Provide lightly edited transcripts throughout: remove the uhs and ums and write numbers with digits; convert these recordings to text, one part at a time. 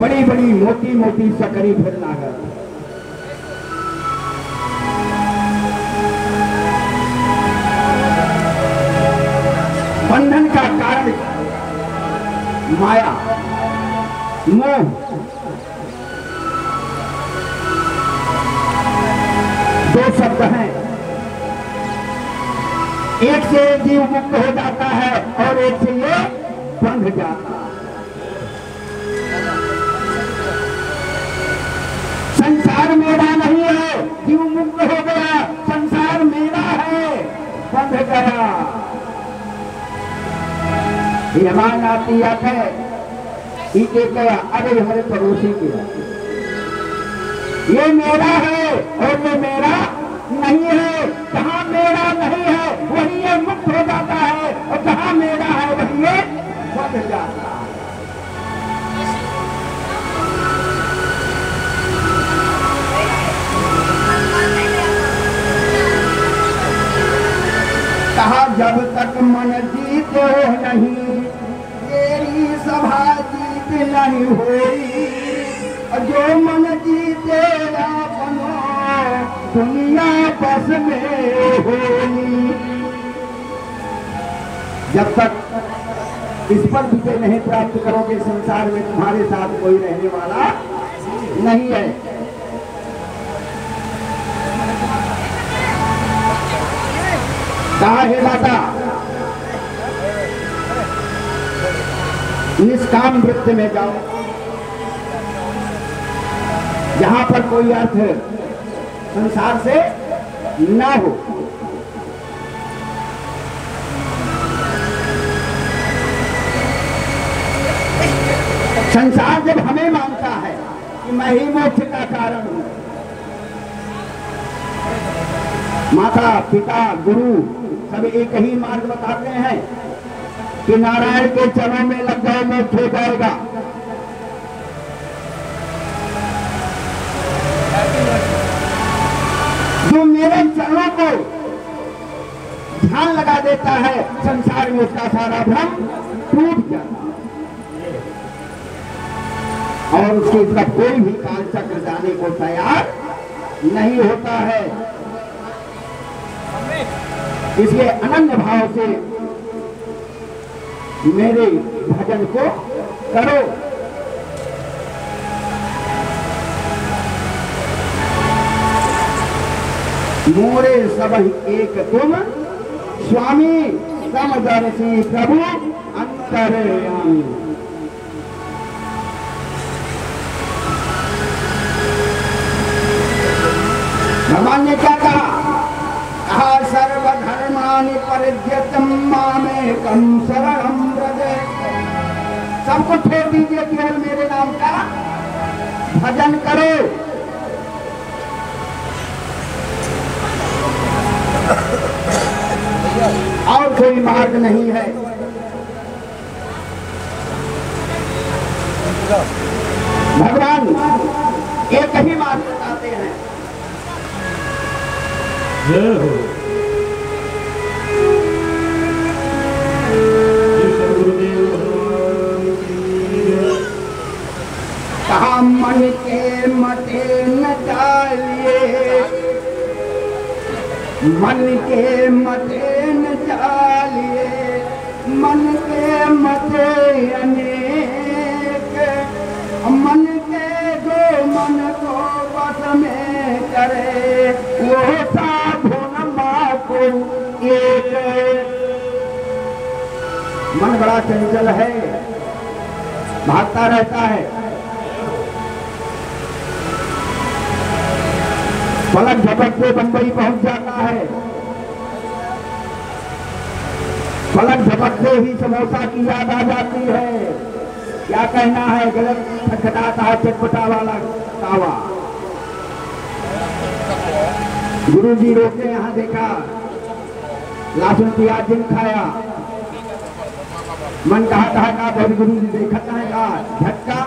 बड़ी बड़ी मोटी मोटी सकरी फिर लागत। बंधन का कारण माया मोह। दो शब्द हैं, एक से जीव मुक्त हो जाता है और एक से ये बंध जाता है। संसार मेरा नहीं है, जीव मुक्त हो गया, संसार मेरा है, बंध गया। ये हमारे आती है, ये गया, अरे हमारे पड़ोसी के ये मेरा है और ये मेरा नहीं है। जहां मेरा नहीं है वही ये मुक्त हो जाता है और जहां मेरा है वही ये बंध जाता है। कहा जब तक मन जीते हो नहीं तेरी सभा जीत नहीं हुई, जो मन जीते अपनो दुनिया बस में होई। जब तक इस पर विजय नहीं प्राप्त करोगे संसार में तुम्हारे साथ कोई रहने वाला नहीं है। कहा है माता निष्काम वृत्ति में जाओ, जहां पर कोई अर्थ संसार से ना हो। संसार जब हमें मानता है कि मैं ही मोक्ष का कारण हूं, माता पिता गुरु सब एक ही मार्ग बताते हैं कि नारायण के चरणों में लग जाओ मोक्ष हो जाएगा। जो मेरे चरणों को ध्यान लगा देता है संसार में उसका सारा भ्रम टूट जाता और उसकी तरफ कोई भी काल चक्र जाने को तैयार नहीं होता है। इसलिए अनन्य भाव से मेरे भजन को करो। मोरे सबहि एक तुम स्वामी समदर्शी प्रभु अंतर्यामी। भगवान ने क्या कहा? सर्वधर्मानि परित्यज्य मामेकं शरणं व्रज। सबको छोड़ दीजिए, केवल मेरे नाम का भजन करो। और कोई मार्ग नहीं है। भगवान एक ही मार्ग बताते हैं। कहा मन के मते न डालिए, मन के मते न डालिए, मन के मते अनेक, मन के जो मन को बस में करे वो साधु न माको एक। मन बड़ा चंचल है, भागता रहता है, पलक झपकते बंबई पहुंच जाता है, पलक झपकते ही समोसा की याद आ जाती है। क्या कहना है, गलत खटखटाता है चटपटा वाला तावा। गुरु जी रोके, यहाँ देखा लहसुन प्याज जिन खाया, मन कहा था गुरु जी देखता है का झटका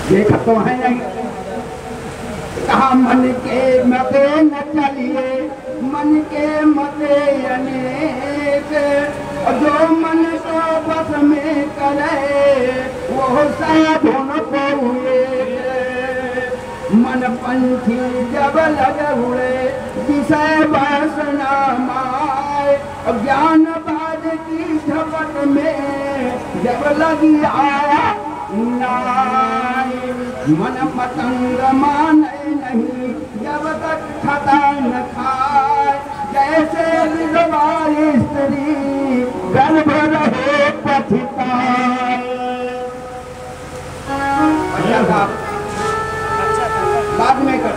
देखा तो है नहीं। कहा मन के मते न चलिए, मन के मते अनेक, जो मन को बस में करे वो साधुन को हुए मन पंछी जब लगे हुए विषय वासना माय ज्ञान बाद की झपट में जब लगी आया नाय मन पतंग माने नहीं जब तक खाता न खाए जैसे विधवा स्त्री गर्भ रहे पथिताय। अच्छा साहब बाद में कर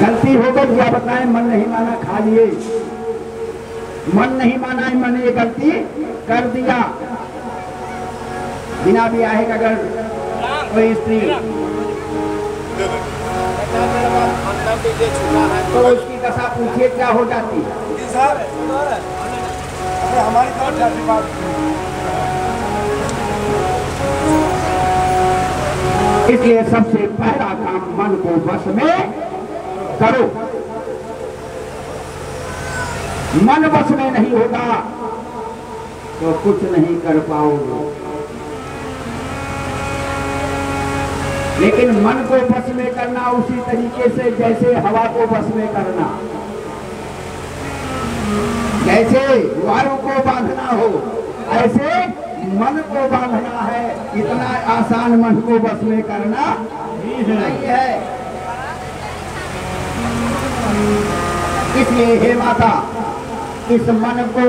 गलती हो गई क्या बताएं, मन नहीं माना खा लिए, मन नहीं माना है, मैंने ये गलती कर दिया। बिना ब्याह का अगर कोई स्त्री तो उसकी दशा पूछिए क्या हो जाती है। इसलिए सबसे पहला काम मन को वश में करो। मन वश में नहीं होगा तो कुछ नहीं कर पाओगे, लेकिन मन को वश में करना उसी तरीके से जैसे हवा को वश में करना, जैसे वायु को बांधना हो ऐसे मन को बांधना है। इतना आसान मन को वश में करना नहीं है। इसलिए हे माता, इस मन को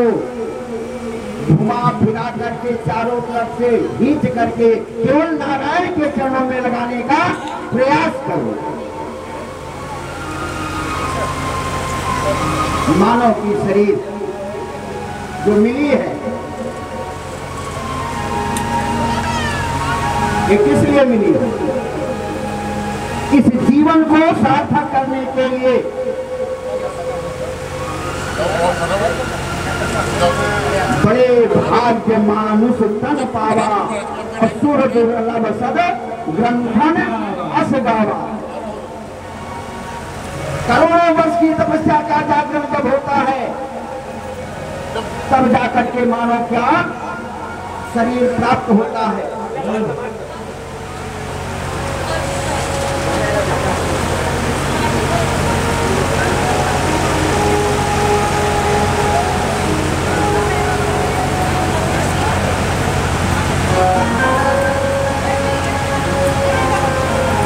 घुमा फिरा करके चारों तरफ से खींच करके केवल नारायण के चरणों में लगाने का प्रयास करो। मानव की शरीर जो मिली है ये किस लिए मिली है? इस जीवन को सार्थक करने के लिए। बड़े भाग्य मानुष तन पावा असुर दुर्लभ सद ग्रंथन अस गावा। करोड़ों वर्ष की तपस्या का जागरण जब होता है तब जाकर के मानव क्या शरीर प्राप्त होता है।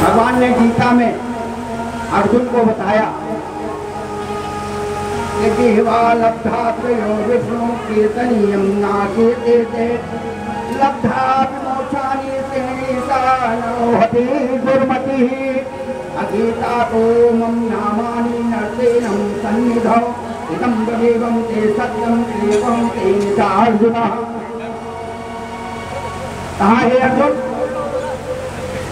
भगवान ने गीता में अर्जुन को बताया कि देवा लब्धा त्रयो विष्णु कीर्तनीयं नाकीर्तेते लब्धा विमोक्षानि तेनेशानोहति दुर्मतिः अगीता तो मम नामानि नर्तेनं सन्निधौ इदं देवं ते सत्यं एवं तेन च अर्जुनः। कहा हे अर्जुन,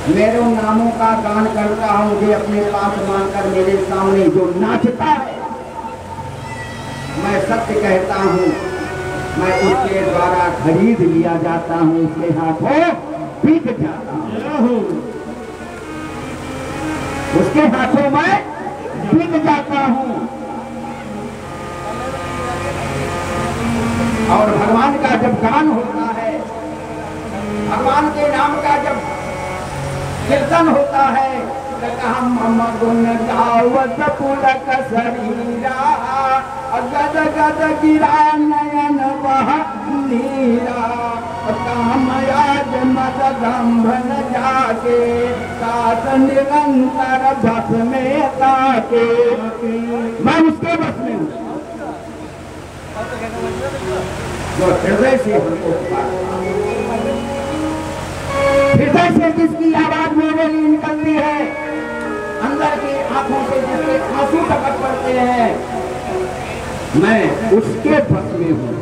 मेरे उन नामों का गान करता हूं, मुझे अपने पास मानकर मेरे सामने जो नाचता है, मैं सत्य कहता हूं, मैं उसके द्वारा खरीद लिया जाता हूं, उसके हाथों बिक जाता हूं, उसके हाथों में बिक जाता हूं। और भगवान का जब गान होता है, भगवान के नाम का जब कीर्तन होता है, मम गुण गावत पुलक शरीरा गद गद गिरा नयन बह नीरा कामयाज मद दंभ न जाके साथ निरंतर बस में ताके। मैं उसके बस में हूँ जो हृदय से हमको हृदय से जिसकी आवाज मेरे लिए निकलती है, अंदर की आंखों से जिसके आंसू टपक पड़ते हैं, मैं उसके बस में हूँ।